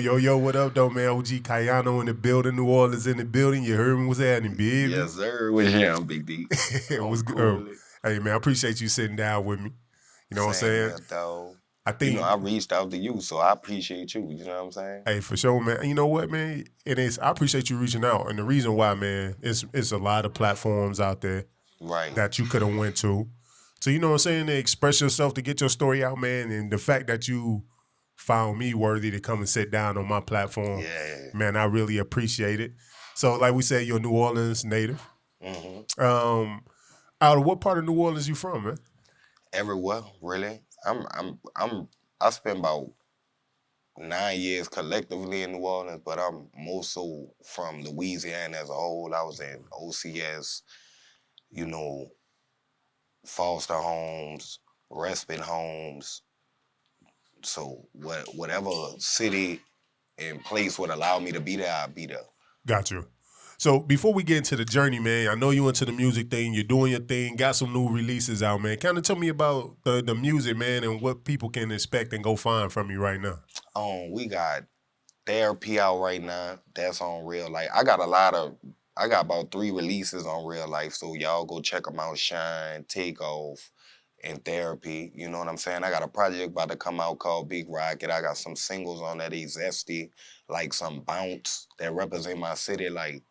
Yo, what up, though, man? OG KAYANO in the building, New Orleans in the building. You heard me? What's happening, baby? Yes, sir. What's him, Big D? It I'm was good. cool. Hey, man, I appreciate you sitting down with me. You know what I'm Same saying? here, dog. I think, I reached out to you, so I appreciate you. You know what I'm saying? hey, for sure, man. You know what, man? I appreciate you reaching out. And the reason why, man, it's a lot of platforms out there Right. that you could have went to. So, you know what I'm saying? To express yourself, to get your story out, man. And the fact that you found me worthy to come and sit down on my platform, Yeah. man, I really appreciate it. So, like we said, you're a New Orleans native. Mm-hmm. Um, Out of what part of New Orleans you from, man? Everywhere, really. I spent about 9 years collectively in New Orleans, but I'm more so from Louisiana as a whole. I was in OCS, you know, foster homes, respite homes. So whatever city and place would allow me to be there, I'd be there. Got you. So before we get into the journey, man, I know you into the music thing. You're doing your thing. Got some new releases out, man. Kind of tell me about the music, man, and what people can expect and go find from you right now. We got therapy out right now. That's on real life. I got about 3 releases on real life. So y'all go check them out. Shine, Take Off, and Therapy. You know what I'm saying? I got a project about to come out called Big Rocket. I got some singles on that. They zesty, like some bounce that represent my city. Like,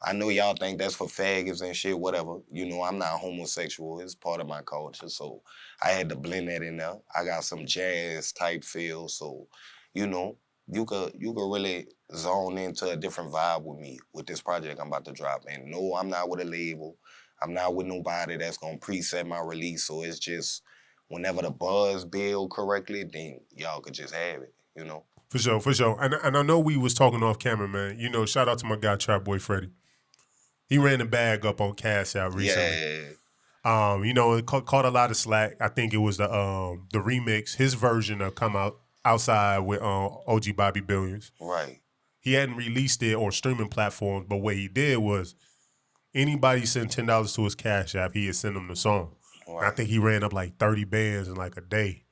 I know y'all think that's for faggots and shit, whatever. I'm not homosexual. It's part of my culture. So I had to blend that in there. I got some jazz type feel. So, you know, you could really zone into a different vibe with me with this project I'm about to drop. And no, I'm not with a label. I'm not with nobody that's gonna preset my release. So it's just whenever the buzz build correctly, then y'all could just have it. For sure, for sure. And I know we was talking off camera, man. You know, shout out to my guy Trap Boy Freddie. He ran the bag up on Cash Out recently. Yeah. It caught a lot of slack. I think it was the remix, his version of Come Out Outside with OG Bobby Billions. Right. He hadn't released it on streaming platforms, but what he did was anybody sent $10 to his Cash App, he had sent them the song. And I Right. think he ran up like 30 bands in like a day.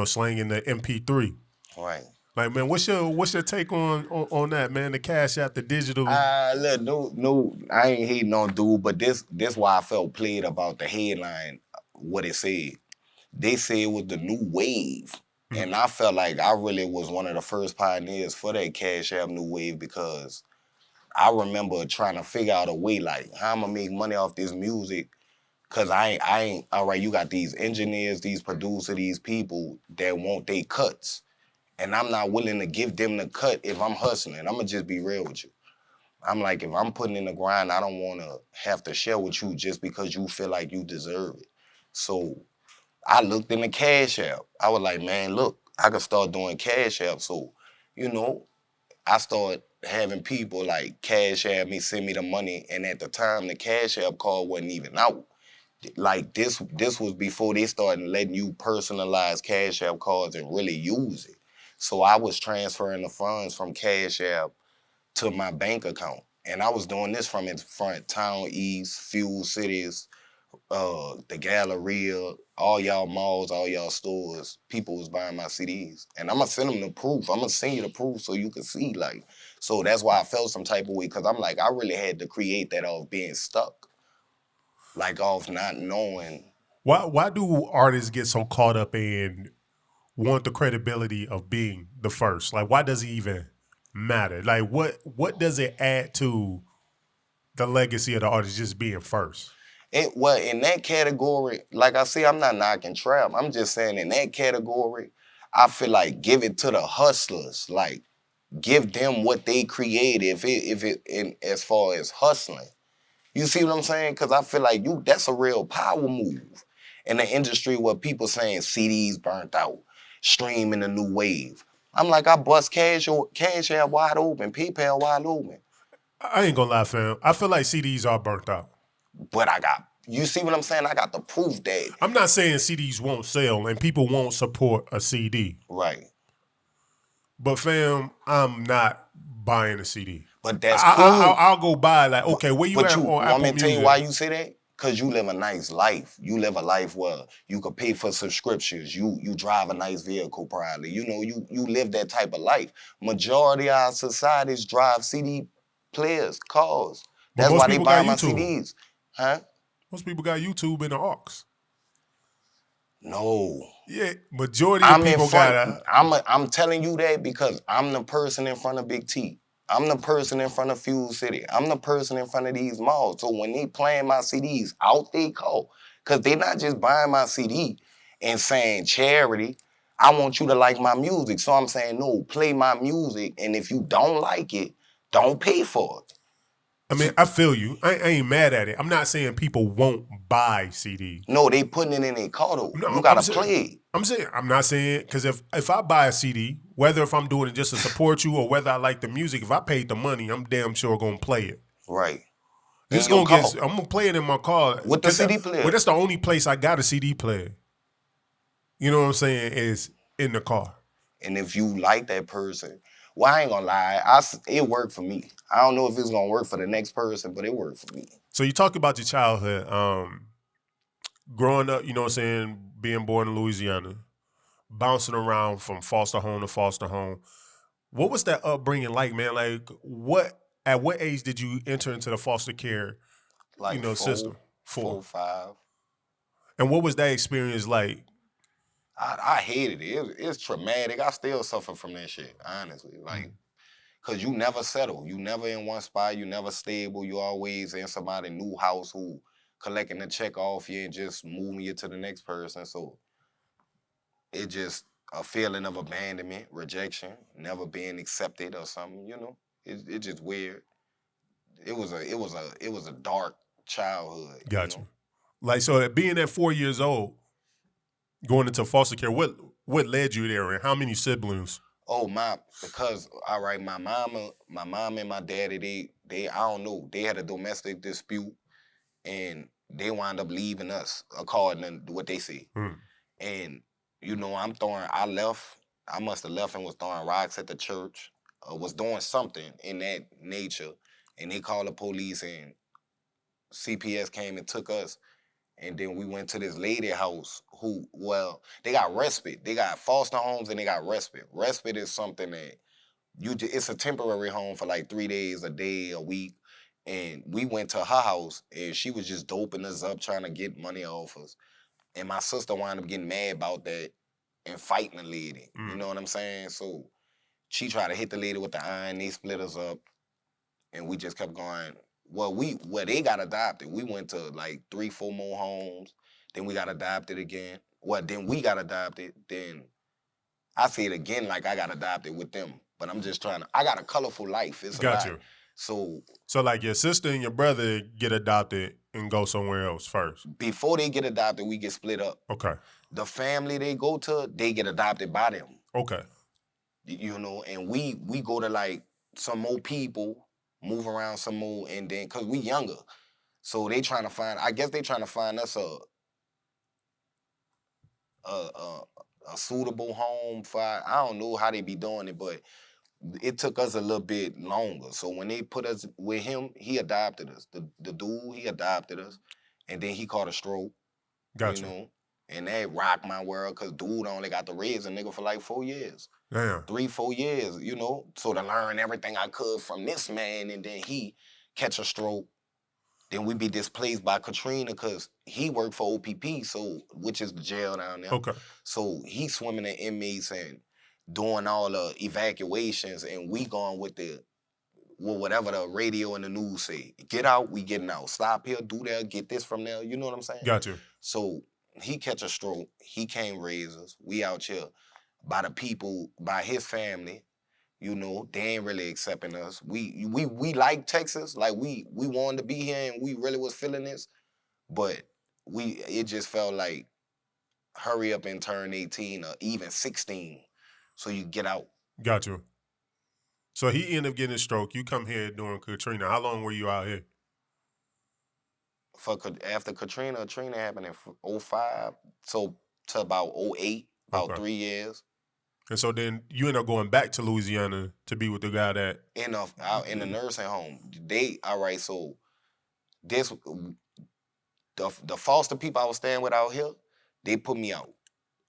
Slanging the MP3. Right. Like, man, what's your take on that, man? The Cash App, the digital. Look, no, I ain't hating on dude, but this why I felt played about the headline, what it said. They said it was the new wave. And I felt like I really was one of the first pioneers for that Cash App New Wave because I remember trying to figure out a way like how I'm gonna make money off this music. Cause I ain't all right, you got these engineers, these producers, these people that want their cuts. And I'm not willing to give them the cut if I'm hustling. I'm gonna just be real with you. I'm like, if I'm putting in the grind, I don't wanna have to share with you just because you feel like you deserve it. So I looked in the Cash App. I was like, man, look, I could start doing Cash App. So, you know, I started having people like Cash App me, send me the money. And at the time, the Cash App card wasn't even out. Like this was before they started letting you personalize Cash App cards and really use it. So I was transferring the funds from Cash App to my bank account. And I was doing this from its front, Town East, Fuel Cities, the Galleria, all y'all malls, all y'all stores, people was buying my CDs. And I'm gonna send them the proof. I'm gonna send you the proof so you can see, like, so that's why I felt some type of way, because I'm like, I really had to create that off being stuck. Like off not knowing. Why do artists get so caught up in want the credibility of being the first? Like, why does it even matter? Like, what does it add to the legacy of the artist just being first? Well, in that category, like I say, I'm not knocking trap. I'm just saying in that category, I feel like give it to the hustlers. Like give them what they created if it in as far as hustling. You see what I'm saying? Because I feel like that's a real power move in the industry where people saying CDs burnt out, streaming the new wave. I'm like, I bust cash out wide open, PayPal wide open. I ain't gonna lie, fam. I feel like CDs are burnt out. But you see what I'm saying? I got the proof that. I'm not saying CDs won't sell and people won't support a CD. Right. But fam, I'm not buying a CD. But that's cool. I'll go buy like, okay, where you but at you on want Apple me to tell you Music? why you say that? Cause you live a nice life. You live a life where you could pay for subscriptions. You drive a nice vehicle probably. You know, you live that type of life. Majority of our societies drive CD players, cars. But That's most why they people buy got my YouTube. CDs. Huh? Most people got YouTube in the aux. No. Yeah, majority of I'm in people front. got a. I'm telling you that because I'm the person in front of Big T. I'm the person in front of Fuel City. I'm the person in front of these malls. So when they playing my CDs out they call, because they not just buying my CD and saying charity. I want you to like my music. So I'm saying, no, play my music. And if you don't like it, don't pay for it. I mean, I feel you. I ain't mad at it. I'm not saying people won't buy CDs. No, they putting it in their car though. You No, I'm gotta saying. play it. I'm not saying because if I buy a CD, whether if I'm doing it just to support you or whether I like the music, if I paid the money, I'm damn sure gonna play it. Right. In This your gonna get. car. I'm gonna play it in my car With the because CD player. well, that's the only place I got a CD player. You know what I'm saying? Is in the car. And if you like that person, well, I ain't gonna lie, it worked for me. I don't know if it's gonna work for the next person, but it worked for me. So you talk about your childhood, growing up. You know what I'm saying? Being born in Louisiana, bouncing around from foster home to foster home. What was that upbringing like, man? Like, at what age did you enter into the foster care, Like system? four, 5. And what was that experience like? I hated it. It's traumatic. I still suffer from that shit, honestly. Like, cause you never settle. You never in one spot. You never stable. You always in somebody new house who collecting the check off you and just moving you to the next person. So it just a feeling of abandonment, rejection, never being accepted or something. You know, it just weird. It was a dark childhood. You Got know. you. Like, so being at 4 years old, going into foster care, what led you there, and how many siblings? Oh because all right, my mom and my daddy, they I don't know, they had a domestic dispute and they wound up leaving us according to what they say. Mm, And you know, I left, I must have left and was throwing rocks at the church, was doing something in that nature, and they called the police and CPS came and took us. And then we went to this lady house who, well, they got respite. They got foster homes and they got respite. Respite is something that it's a temporary home for like 3 days, a day, a week. And we went to her house and she was just doping us up, trying to get money off us. And my sister wound up getting mad about that and fighting the lady. You mm. know what I'm saying? So she tried to hit the lady with the iron. They split us up and we just kept going. Well, they got adopted. We went to like 3, 4 more homes. Then we got adopted again. Well, then we got adopted. Then I say it again like I got adopted with them. But I'm just trying to. I got a colorful life. It's a Got lot. you. So So, like, your sister and your brother get adopted and go somewhere else first. before they get adopted, we get split up. Okay. The family they go to, they get adopted by them. Okay. You know, and we go to like some more people, move around some more, and then cause we younger. So they trying to find. I guess they trying to find us a a, a suitable home for. I don't know how they be doing it, but it took us a little bit longer. So when they put us with him, he adopted us. The dude, he adopted us, and then he caught a stroke. You Gotcha. know, and that rocked my world because dude only got to raise a nigga for like 4 years. Damn. 3, 4 years, you know. So to learn everything I could from this man, and then he catch a stroke. Then we be displaced by Katrina because he worked for OPP, so which is the jail down there. Okay. So he swimming in inmates and doing all the evacuations, and we going with whatever the radio and the news say. Get out, we getting out. Stop here, do that, get this from there. You know what I'm saying? Got you. So he catch a stroke. He can't raise us. We out here by the people, by his family. You know, they ain't really accepting us. We like Texas, like we wanted to be here and we really was feeling this, but it just felt like hurry up and turn 18 or even 16 so you get out. Got you. So he ended up getting a stroke. You come here during Katrina. How long were you out here? After Katrina happened in 05, so to about 08, about Okay. 3 years. And so then you end up going back to Louisiana to be with the guy that Out in the nursing home. So this The foster people I was staying with out here, they put me out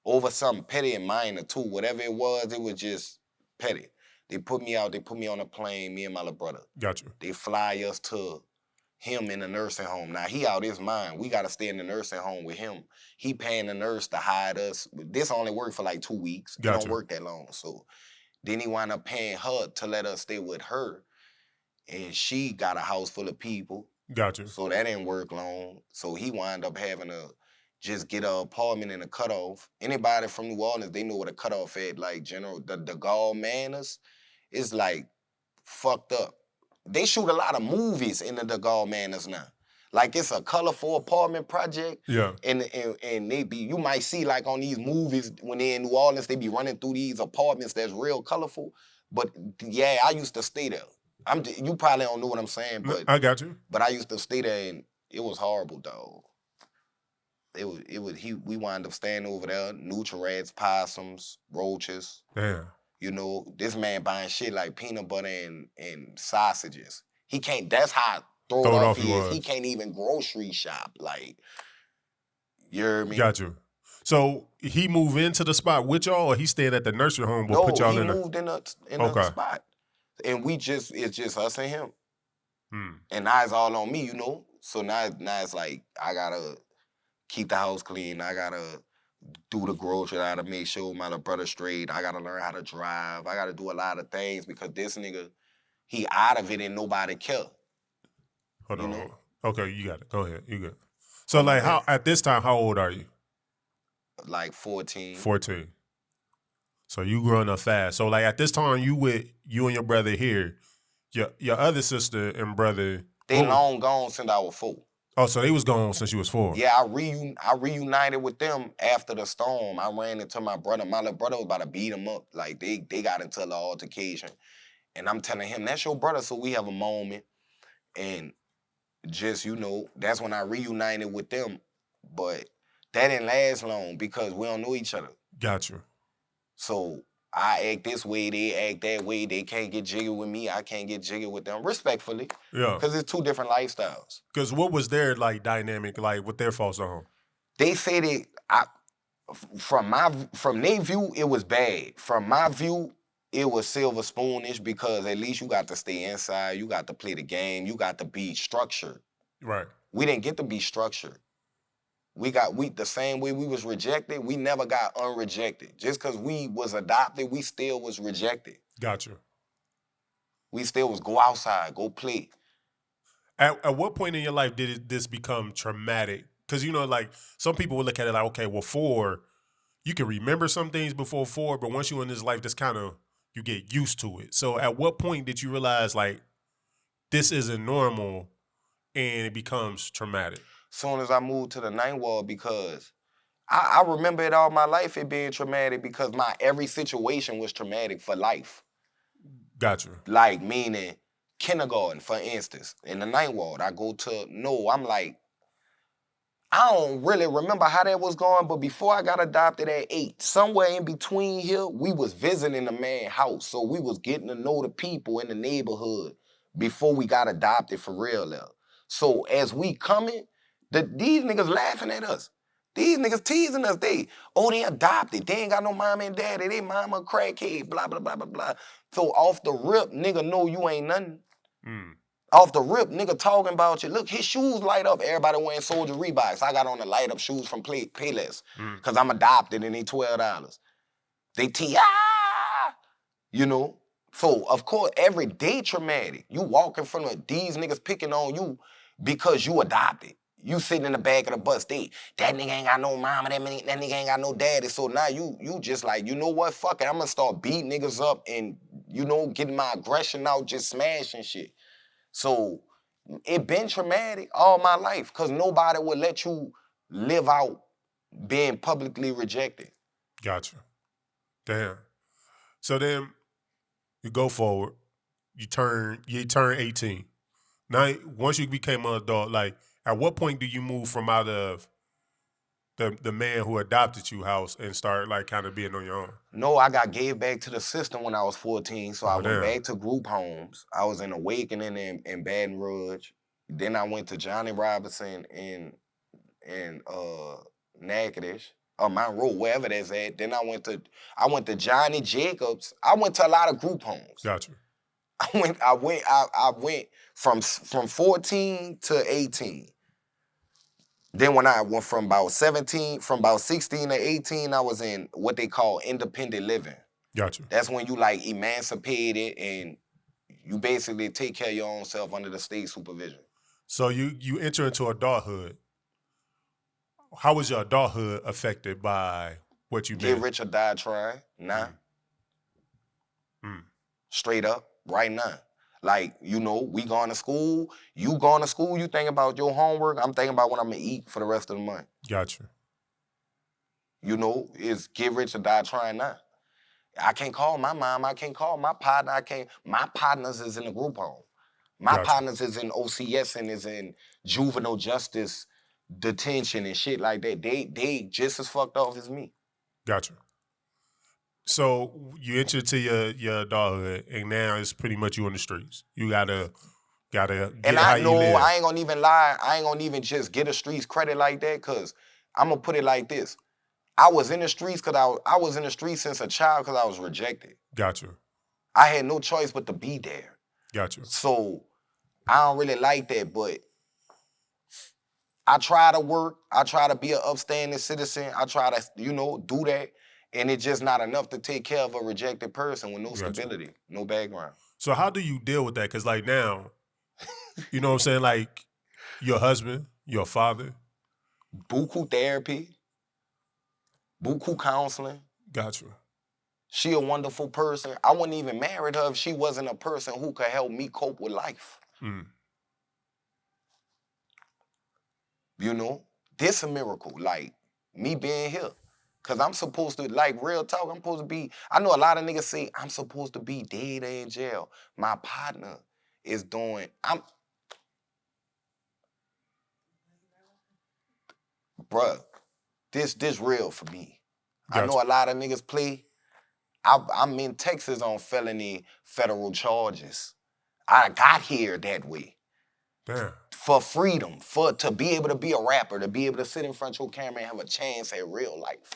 over something petty and minor too. Whatever it was just petty. They put me out. They put me on a plane. Me and my little brother. Gotcha. They fly us to him in the nursing home. Now he out his mind. We gotta stay in the nursing home with him. He paying the nurse to hide us. This only worked for like 2 weeks. It Gotcha. don't work that long. So then he wound up paying her to let us stay with her. And she got a house full of people. Gotcha. So that didn't work long. So he wound up having to just get an apartment in a cutoff. Anybody from New Orleans, they know what a cutoff at. Like the Gall Manors is like fucked up. They shoot a lot of movies in the Gall Manors now. Like it's a colorful apartment project. Yeah. And they be, you might see like on these movies when they're in New Orleans, they be running through these apartments that's real colorful. But yeah, I used to stay there. You probably don't know what I'm saying, but I got you. But I used to stay there and it was horrible, dog. We wound up staying over there, nutria rats, possums, roaches. Damn. You know, this man buying shit like peanut butter and sausages. He can't, that's how throw it off he is. He can't even grocery shop. Like, you hear me? Got you. So he moved into the spot with y'all, or he stayed at the nursery home but put y'all in he moved in the spot. And it's just us and him. And now it's all on me, you know? So now it's like, I gotta keep the house clean. I gotta do the groceries. I gotta make sure my little brother straight. I gotta learn how to drive. I gotta do a lot of things because this nigga, he out of it and nobody care. Hold on. Know? Okay, you got it. Go ahead. You good. So like at this time, how old are you? Like 14. 14. So you growing up fast. So like at this time, you and your brother here, your other sister and brother. They long gone since I was 4. Oh, so they was gone since you was 4. Yeah, I reunited with them after the storm. I ran into my brother. My little brother was about to beat him up. Like they got into the altercation. And I'm telling him, that's your brother. So we have a moment. And just, you know, that's when I reunited with them. But that didn't last long because we don't know each other. Gotcha. So I act this way, they act that way. They can't get jiggy with me. I can't get jiggy with them, respectfully. Yeah. Because it's 2 different lifestyles. Because what was their like dynamic like with their foster home? They say from their view, it was bad. From my view, it was silver spoonish because at least you got to stay inside, you got to play the game, you got to be structured. Right. We didn't get to be structured. We the same way we was rejected, we never got unrejected. Just because we was adopted, we still was rejected. Gotcha. We still was go outside, go play. At what point in your life did this become traumatic? Because, you know, like some people would look at it like, okay, well, 4, you can remember some things before 4, but once you're in this life, that's kind of, you get used to it. So at what point did you realize like this isn't normal and it becomes traumatic? Soon as I moved to the 9th ward, because I remember it all my life, it being traumatic because my every situation was traumatic for life. Gotcha. Like, meaning kindergarten, for instance, in the 9th ward, I'm like, I don't really remember how that was going, but before I got adopted at 8, somewhere in between here, we was visiting a man's house. So we was getting to know the people in the neighborhood before we got adopted for real there. So as we coming, these niggas laughing at us. These niggas teasing us. They adopted. They ain't got no mama and daddy. They mama a crackhead, blah, blah, blah, blah, blah. So off the rip, nigga know you ain't nothing. Off the rip, nigga talking about you. Look, his shoes light up. Everybody wearing Soldier Reeboks. I got on the light up shoes from Payless because I'm adopted and they $12. They you know? So, of course, every day traumatic. You walking from these niggas picking on you because you adopted. You sitting in the back of the bus, that nigga ain't got no mama, that nigga ain't got no daddy. So now you just like, you know what, fuck it. I'm gonna start beating niggas up and, you know, getting my aggression out, just smashing shit. So it been traumatic all my life because nobody would let you live out being publicly rejected. Gotcha. Damn. So then you go forward, you turn 18. Now, once you became an adult, like, at what point do you move from out of the man who adopted you house and start like kind of being on your own? No, I got gave back to the system when I was 14, so I went back to group homes. I was in Awakening in Baton Rouge. Then I went to Johnny Robinson in in Natchitoches or Monroe, wherever that's at. Then I went to Johnny Jacobs. I went to a lot of group homes. Gotcha. I went from 14 to 18. Then when I went from about 16 to 18, I was in what they call independent living. Gotcha. That's when you like emancipated and you basically take care of your own self under the state supervision. So you enter into adulthood. How was your adulthood affected by what you Get did? rich or die trying. Nah. Straight up, right now. Like, you know, we going to school. You going to school, you think about your homework. I'm thinking about what I'm going to eat for the rest of the month. Gotcha. You know, it's get rich or die trying now. I can't call my mom. I can't call my partner. My partners is in the group home. My Gotcha. partners is in OCS and is in juvenile justice detention and shit like that. They just as fucked off as me. Gotcha. So you enter into your adulthood, and now it's pretty much you on the streets. You gotta get And how I you know live. I ain't gonna even lie. I ain't gonna even just get the streets credit like that, cause I'm gonna put it like this. I was in the streets because I was in the streets since a child because I was rejected. Gotcha. I had no choice but to be there. Gotcha. So I don't really like that, but I try to work. I try to be an upstanding citizen. I try to, do that. And it's just not enough to take care of a rejected person with no stability, no background. So how do you deal with that? Because like now, you know what I'm saying? Like your husband, your father. Buku therapy, buku counseling. Gotcha. She a wonderful person. I wouldn't even marry her if she wasn't a person who could help me cope with life. You know, this a miracle, like me being here. Cause I'm supposed to, like real talk, I'm supposed to be, I know a lot of niggas say I'm supposed to be dead or in jail. My partner is doing, bruh, this real for me. Gotcha. I know a lot of niggas play. I'm in Texas on felony federal charges. I got here that way. Damn. For freedom, to be able to be a rapper, to be able to sit in front of your camera and have a chance at real life.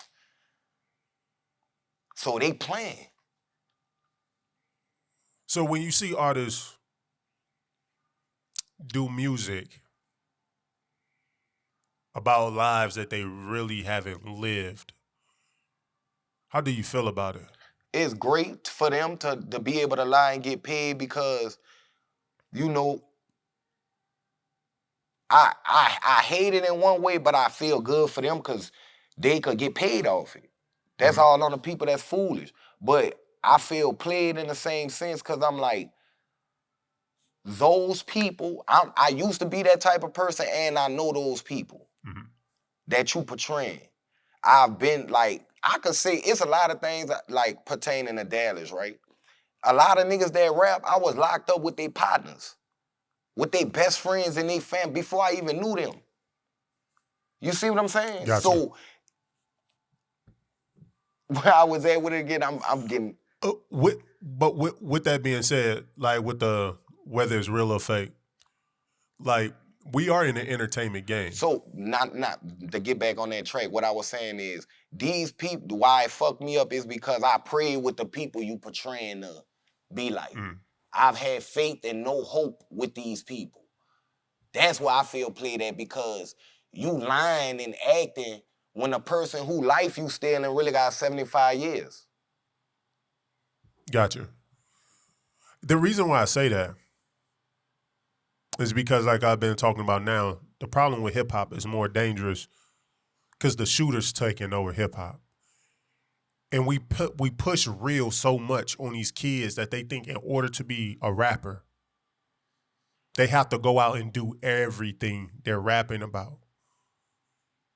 So they playing. So when you see artists do music about lives that they really haven't lived, how do you feel about it? It's great for them to be able to lie and get paid because, I hate it in one way, but I feel good for them because they could get paid off it. That's all on the people that's foolish. But I feel played in the same sense because I'm like, those people, I used to be that type of person and I know those people that you portraying. I've been like, I could say it's a lot of things like pertaining to Dallas, right? A lot of niggas that rap, I was locked up with their partners, with their best friends and their family before I even knew them. You see what I'm saying? Gotcha. So where I was at with it again, I'm getting. With that being said, like with the whether it's real or fake, like we are in the entertainment game. So not to get back on that track. What I was saying is these people. Why it fucked me up is because I prayed with the people you portraying to be like. I've had faith and no hope with these people. That's why I feel played at because you lying and acting when a person who life you stealing really got 75 years. Gotcha. The reason why I say that is because, like I've been talking about now, the problem with hip hop is more dangerous because the shooter's taking over hip hop, and we push real so much on these kids that they think in order to be a rapper, they have to go out and do everything they're rapping about,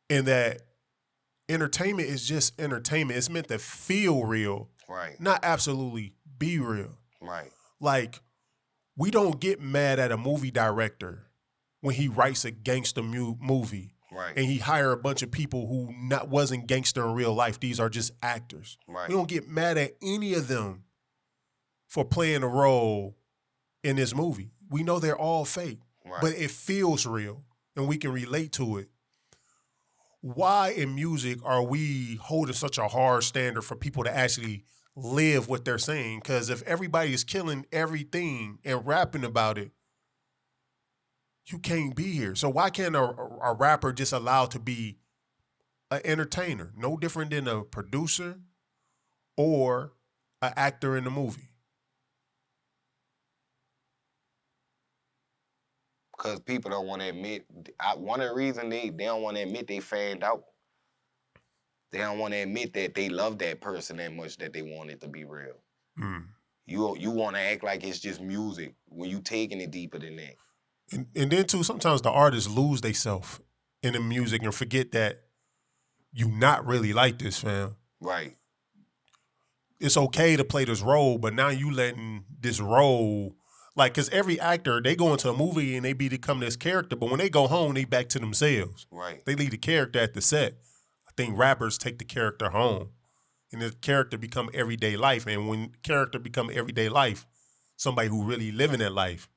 and that entertainment is just entertainment. It's meant to feel real, right? Not absolutely be real, right? Like, we don't get mad at a movie director when he writes a gangster movie, right? And he hire a bunch of people who wasn't gangster in real life. These are just actors. Right. We don't get mad at any of them for playing a role in this movie. We know they're all fake, right. But it feels real, and we can relate to it. why in music are we holding such a hard standard for people to actually live what they're saying? Because if everybody is killing everything and rapping about it, you can't be here. So why can't a rapper just allow to be an entertainer? No different than a producer or an actor in the movie. Because people don't want to admit. One of the reasons they don't want to admit they fanned out. They don't want to admit that they love that person that much that they want it to be real. Mm. You want to act like it's just music when you taking it deeper than that. And then too, sometimes the artists lose themselves in the music and forget that you not really like this, fam. Right. It's okay to play this role, but now you letting this role, like, because every actor, they go into a movie and they become this character, but when they go home, they back to themselves. Right. They leave the character at the set. I think rappers take the character home, and the character become everyday life. And when character become everyday life, somebody who really living that life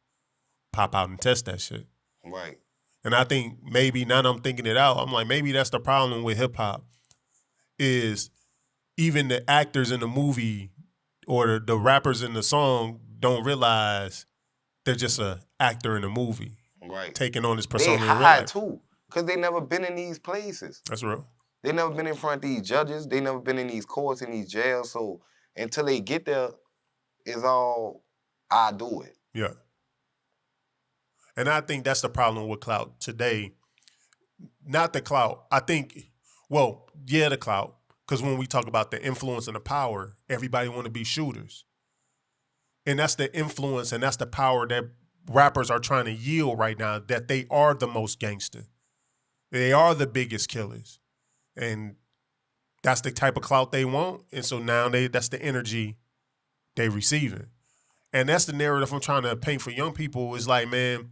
pop out and test that shit. Right. And I think maybe now that I'm thinking it out, I'm like, maybe that's the problem with hip hop is even the actors in the movie or the rappers in the song don't realize they're just an actor in the movie. Right. Taking on this They persona in real high life. too, because they never been in these places. That's real. They never been in front of these judges. They never been in these courts, in these jails. So until they get there, it's all, I do it. Yeah. And I think that's the problem with clout today. Not the clout. I think, well, yeah, the clout. Because when we talk about the influence and the power, everybody want to be shooters. And that's the influence and that's the power that rappers are trying to yield right now, that they are the most gangster. They are the biggest killers. And that's the type of clout they want. And so now that's the energy they receiving. And that's the narrative I'm trying to paint for young people is like, man,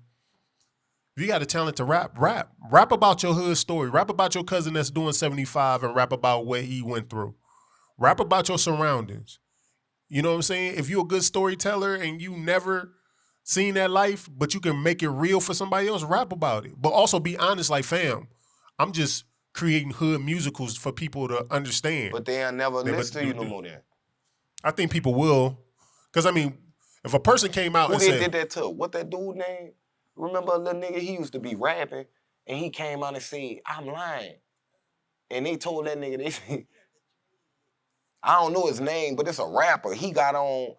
if you got a talent to rap, rap. Rap about your hood story. Rap about your cousin that's doing 75 and rap about what he went through. Rap about your surroundings. You know what I'm saying? If you're a good storyteller and you never seen that life, but you can make it real for somebody else, rap about it. But also be honest, like, fam, I'm just creating hood musicals for people to understand. But they'll never listen to you no more then. I think people will. Because, I mean, if a person came out Who and they said... did that to? What that dude name? Remember a little nigga, he used to be rapping, and he came out and said, I'm lying. And they told that nigga, they I don't know his name, but it's a rapper. He got on,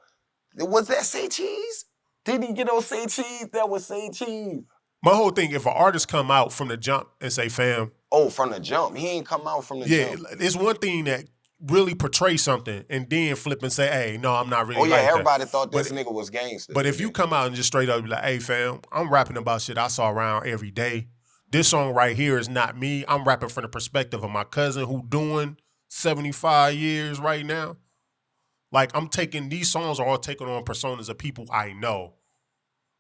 was that Say Cheese? Did he get on Say Cheese? That was Say Cheese. My whole thing, if an artist come out from the jump and say, fam... Oh, from the jump. He ain't come out from the jump. Yeah, it's one thing that really portray something and then flip and say, hey, no, I'm not really like that. Oh, yeah, everybody thought this nigga was gangster. But if you come out and just straight up be like, hey, fam, I'm rapping about shit I saw around every day. This song right here is not me. I'm rapping from the perspective of my cousin who doing 75 years right now. Like, I'm taking, these songs are all taking on personas of people I know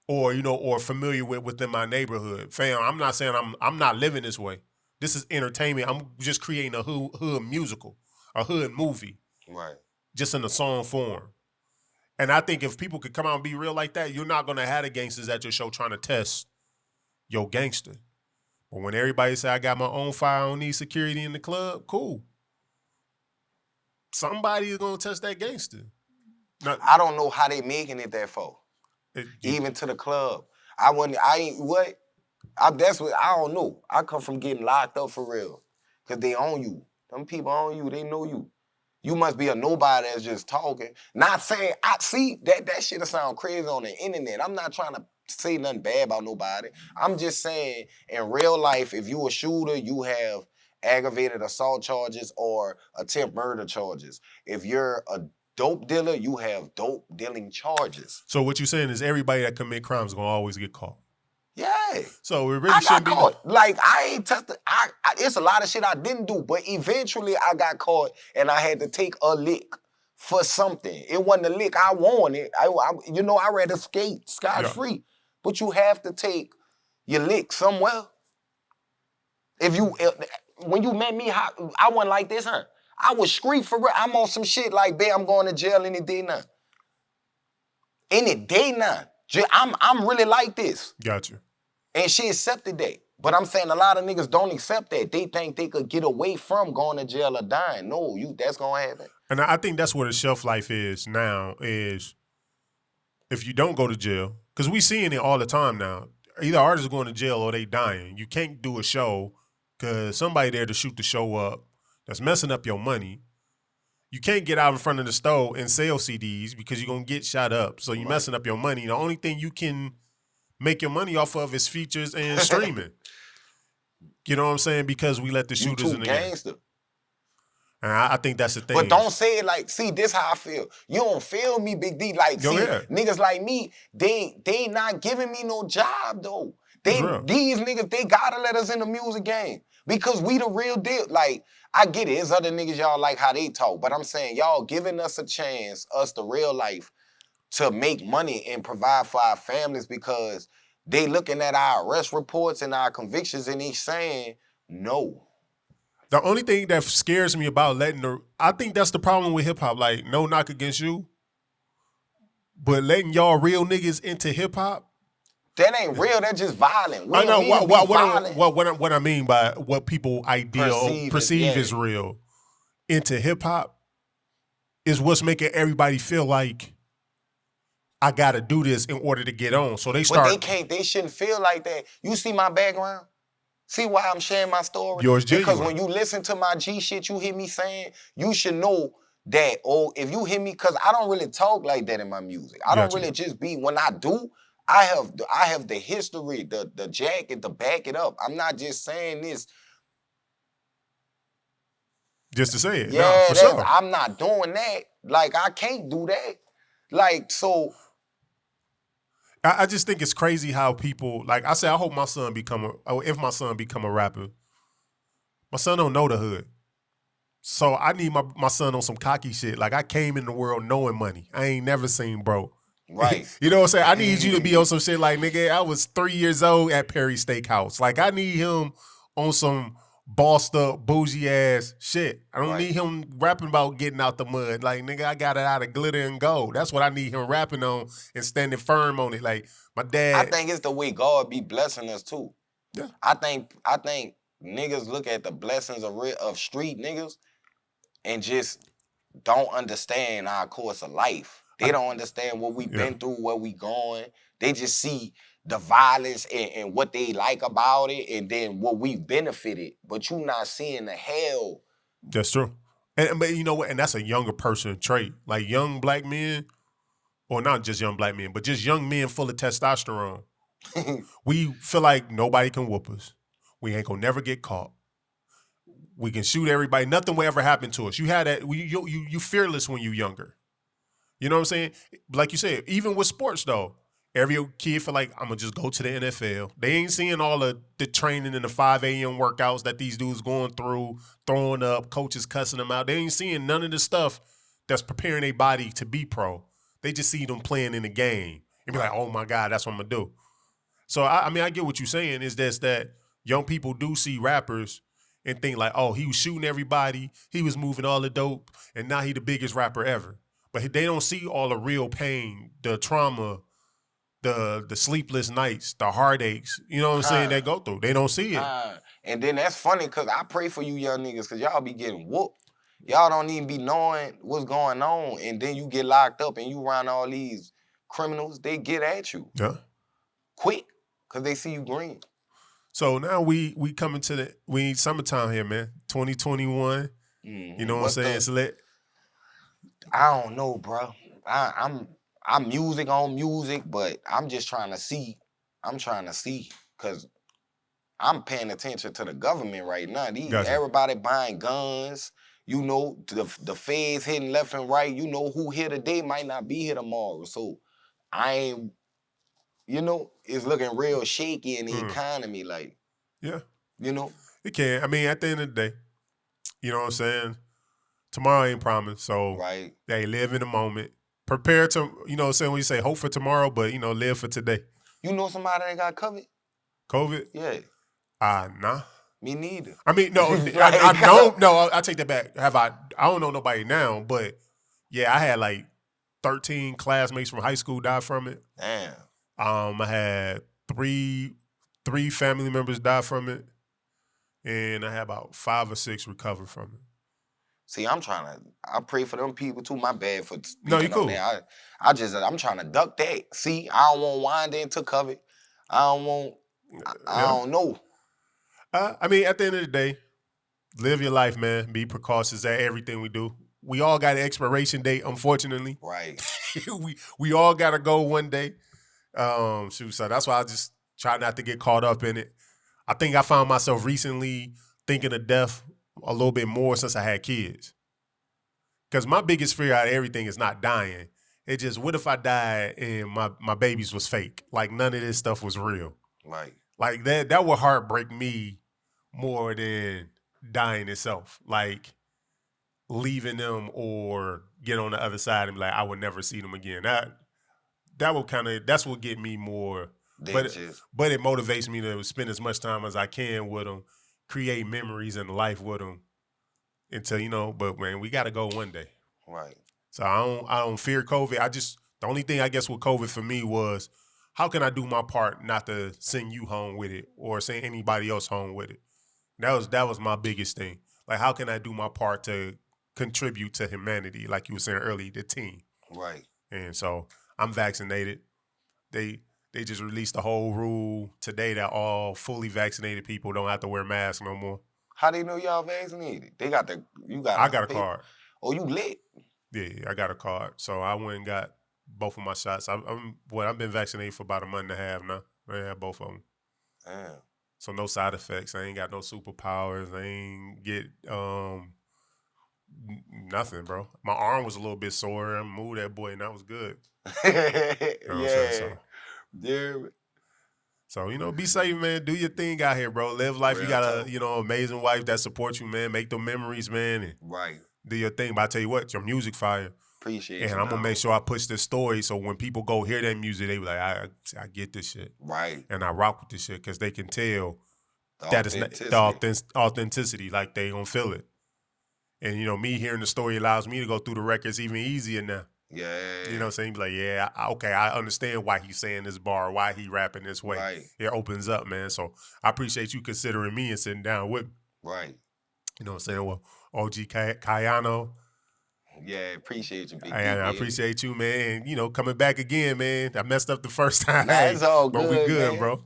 or, you know, or familiar with within my neighborhood. Fam, I'm not saying I'm not living this way. This is entertainment. I'm just creating a hood musical, a hood movie. Right. Just in a song form. And I think if people could come out and be real like that, you're not going to have the gangsters at your show trying to test your gangster. But when everybody say, I got my own fire, I don't need security in the club, cool. Somebody is going to test that gangster. Now, I don't know how they making it that far. Even to the club. That's what, I don't know. I come from getting locked up for real. Because they own you. Them people own you. They know you. You must be a nobody that's just talking. Not saying, I see, that shit'll sound crazy on the internet. I'm not trying to say nothing bad about nobody. I'm just saying, in real life, if you a shooter, you have aggravated assault charges or attempt murder charges. If you're a dope dealer, you have dope dealing charges. So what you're saying is everybody that commit crimes is going to always get caught. Yeah. So it really I shouldn't got be... caught. Like, I ain't tested. It's a lot of shit I didn't do, but eventually I got caught and I had to take a lick for something. It wasn't a lick I wanted. I rather skate scot-free. But you have to take your lick somewhere. When you met me, I wasn't like this, huh? I was street for real. I'm on some shit like, babe, I'm going to jail any day now. Any day now. I'm really like this. Gotcha. And she accepted that. But I'm saying a lot of niggas don't accept that. They think they could get away from going to jail or dying. No, that's gonna happen. And I think that's where the shelf life is now, is if you don't go to jail, because we seeing it all the time now. Either artists are going to jail or they dying. You can't do a show because somebody there to shoot the show up that's messing up your money. You can't get out in front of the store and sell CDs because you're going to get shot up. So you're messing up your money. The only thing you can make your money off of is features and streaming. You know what I'm saying? Because we let the shooters in the game. And I think that's the thing. But don't say it like, see, this how I feel. You don't feel me, Big D. Like, niggas like me, they not giving me no job, though. These niggas, they gotta let us in the music game. Because we the real deal. Like, I get it. It's other niggas y'all like how they talk. But I'm saying, y'all giving us a chance, us the real life, to make money and provide for our families, because they looking at our arrest reports and our convictions and they saying, no. The only thing that scares me about I think that's the problem with hip hop. Like, no knock against you, but letting y'all real niggas into hip hop, that ain't real. That's just violent. I know what I mean by what people perceive as real into hip hop is what's making everybody feel like I gotta do this in order to get on. So they start. But they shouldn't feel like that. You see my background? See why I'm sharing my story? Yours genuine. Because when you listen to my G shit, you hear me saying, you should know that, if you hear me, because I don't really talk like that in my music. I don't really just be, when I do, I have the history, the jacket to back it up. I'm not just saying this just to say it. Yeah, no, for sure. I'm not doing that. Like, I can't do that. Like, so... I just think it's crazy how people, like I say, I hope if my son become a rapper, my son don't know the hood. So I need my son on some cocky shit. Like, I came in the world knowing money. I ain't never seen broke. Right. You know what I'm saying? I need you to be on some shit like, nigga, I was 3 years old at Perry Steakhouse. Like, I need him on some bossed up, bougie ass shit. I don't need him rapping about getting out the mud. Like, nigga, I got it out of glitter and gold. That's what I need him rapping on and standing firm on it. Like, my dad. I think it's the way God be blessing us too. Yeah. I think niggas look at the blessings of street niggas and just don't understand our course of life. They don't understand what we've been through, where we going. They just see the violence and what they like about it, and then what we've benefited. But you not seeing the hell. That's true. But you know what? And that's a younger person trait. Like, young black men, or not just young black men, but just young men full of testosterone. We feel like nobody can whoop us. We ain't gonna never get caught. We can shoot everybody. Nothing will ever happen to us. You had that. You fearless when you younger. You know what I'm saying? Like you said, even with sports though, every kid feel like, I'm gonna just go to the NFL. They ain't seeing all of the training and the 5 a.m. workouts that these dudes going through, throwing up, coaches cussing them out. They ain't seeing none of the stuff that's preparing their body to be pro. They just see them playing in the game and be like, oh my God, that's what I'm gonna do. So I mean, I get what you're saying. Is that young people do see rappers and think like, oh, he was shooting everybody, he was moving all the dope, and now he the biggest rapper ever. But they don't see all the real pain, the trauma, the sleepless nights, the heartaches, you know what I'm saying, they go through. They don't see it. And then that's funny, because I pray for you young niggas, because y'all be getting whooped. Y'all don't even be knowing what's going on, and then you get locked up and you around all these criminals, they get at you. Yeah. Quick, because they see you green. So now we coming to we summertime here, man. 2021. You know what I'm saying? It's lit. I don't know, bro. I'm music on music, but I'm just trying to see. I'm trying to see, because I'm paying attention to the government right now. Everybody buying guns. You know, the feds hitting left and right. You know, who here today might not be here tomorrow. So I ain't, you know, it's looking real shaky in the economy. Like, yeah, you know, it can. I mean, at the end of the day, you know what I'm saying? Tomorrow ain't promised. So, hey, live in the moment. Prepare to, you know what I'm saying, when you say hope for tomorrow, but, you know, live for today. You know somebody that got COVID? COVID? Yeah. Nah. Me neither. I mean, no, I know. No, I take that back. I don't know nobody now, but yeah, I had like 13 classmates from high school die from it. Damn. I had three 3 family members died from it, and I had about 5 or 6 recover from it. See, I pray for them people too. My bad for No, you speaking on cool. that. I'm trying to duck that. See, I don't want wind into COVID. I don't want, I Yeah. don't know. I mean, at the end of the day, live your life, man. Be precautious at everything we do. We all got an expiration date, unfortunately. Right. we all gotta go one day. So that's why I just try not to get caught up in it. I think I found myself recently thinking of death a little bit more since I had kids. Because my biggest fear out of everything is not dying. It just, what if I died and my babies was fake? Like none of this stuff was real. Right. Like that would heartbreak me more than dying itself. Like leaving them or get on the other side and be like, I would never see them again. That will that's what get me more. But it motivates me to spend as much time as I can with them, create memories and life with them until, but man, we got to go one day. Right. So I don't fear COVID. The only thing I guess with COVID for me was how can I do my part not to send you home with it or send anybody else home with it? That was my biggest thing. Like how can I do my part to contribute to humanity, like you were saying earlier, the team. Right. And so I'm vaccinated. They just released the whole rule today that all fully vaccinated people don't have to wear masks no more. How they know y'all vaccinated? I got a card. Oh, you lit? Yeah, I got a card. So I went and got both of my shots. I've been vaccinated for about a month and a half now. I had both of them. Damn. So no side effects. I ain't got no superpowers. I ain't get nothing, bro. My arm was a little bit sore. I moved that boy, and that was good. Yeah. So, be safe, man. Do your thing out here, bro. Live life. Real you got a, amazing wife that supports you, man. Make the memories, man. And right. Do your thing. But I tell you what, your music fire. Appreciate it. And I'm going to make sure I push this story so when people go hear that music, they be like, I get this shit. Right. And I rock with this shit because they can tell that it's not the authenticity. Like they going to feel it. And, me hearing the story allows me to go through the records even easier now. Yeah. You know what I'm saying? Be like, yeah, okay, I understand why he's saying this bar, why he rapping this way. Right. It opens up, man. So I appreciate you considering me and sitting down with me. Right. You know what I'm saying? Well, OG KAYANO. Yeah, appreciate you, big I appreciate you, man. And, coming back again, man. I messed up the first time. Nah, it's all good, but we good, man. bro.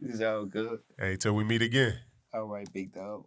It's all good. Hey, till we meet again. All right, big dog.